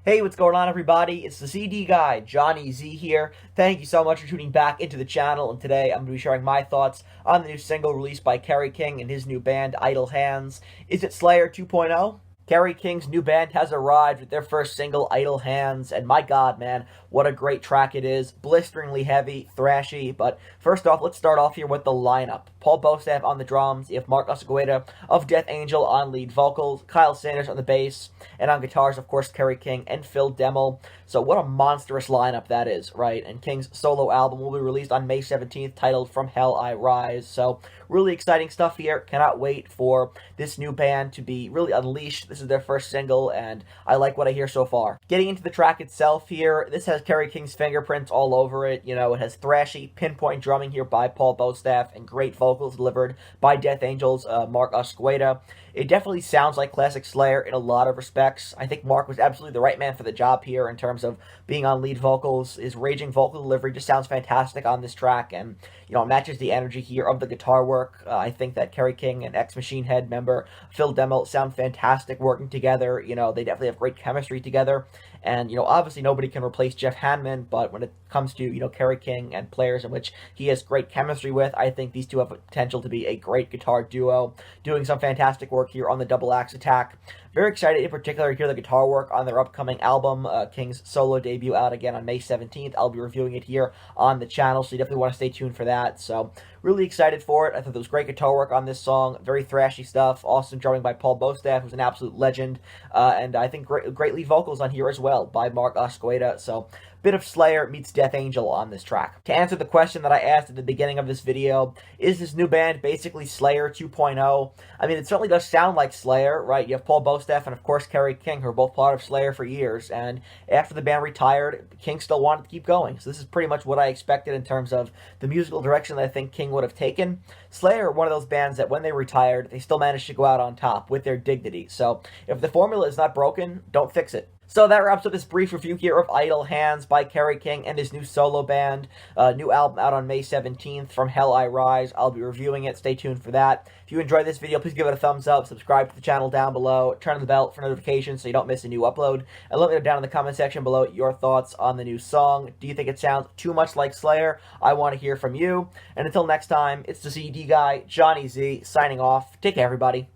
Hey, what's going on, everybody? It's the CD guy, Johnny Z here. Thank you so much for tuning back into the channel, and today I'm going to be sharing my thoughts on the new single released by Kerry King and his new band, Idle Hands. Is it Slayer 2.0? Kerry King's new band has arrived with their first single, Idle Hands, and my god, man, what a great track it is. Blisteringly heavy, thrashy, but first off, let's start off here with the lineup. Paul Bostaph on the drums, you have Mark Osegueda of Death Angel on lead vocals, Kyle Sanders on the bass, and on guitars, of course, Kerry King and Phil Demmel. So what a monstrous lineup that is, right? And King's solo album will be released on May 17th, titled From Hell I Rise. So really exciting stuff here. Cannot wait for this new band to be really unleashed. This is their first single, and I like what I hear so far. Getting into the track itself here, this has Kerry King's fingerprints all over it. You know, it has thrashy, pinpoint drumming here by Paul Bostaph and great vocals delivered by Death Angel's Mark Osegueda. It definitely sounds like classic Slayer in a lot of respects. I think Mark was absolutely the right man for the job here in terms of being on lead vocals. His raging vocal delivery just sounds fantastic on this track, and you know, it matches the energy here of the guitar work. I think that Kerry King and ex-Machine Head member Phil Demmel sound fantastic working together. You know, they definitely have great chemistry together. And, you know, obviously nobody can replace Jeff Hanneman, but when it comes to, you know, Kerry King and players in which he has great chemistry with, I think these two have potential to be a great guitar duo, doing some fantastic work here on the double axe attack. Very excited in particular to hear the guitar work on their upcoming album, King's solo debut, out again on May 17th. I'll be reviewing it here on the channel, so you definitely want to stay tuned for that. So really excited for it. I thought there was great guitar work on this song, very thrashy stuff, awesome drumming by Paul Bostaph, who's an absolute legend, and I think great lead vocals on here as well by Mark Osegueda. So bit of Slayer meets Death Angel on this track. To answer the question that I asked at the beginning of this video, is this new band basically Slayer 2.0? I mean, it certainly does sound like Slayer, right? You have Paul Bostaph and, of course, Kerry King, who are both part of Slayer for years, and after the band retired, King still wanted to keep going. So this is pretty much what I expected in terms of the musical direction that I think King would have taken. Slayer, one of those bands that when they retired, they still managed to go out on top with their dignity. So if the formula is not broken, don't fix it. So that wraps up this brief review here of Idle Hands by Kerry King and his new solo band. New album out on May 17th, From Hell I Rise. I'll be reviewing it. Stay tuned for that. If you enjoyed this video, please give it a thumbs up, subscribe to the channel down below, turn on the bell for notifications so you don't miss a new upload, and let me know down in the comment section below your thoughts on the new song. Do you think it sounds too much like Slayer? I want to hear from you. And until next time, it's the CD guy, Johnny Z, signing off. Take care, everybody.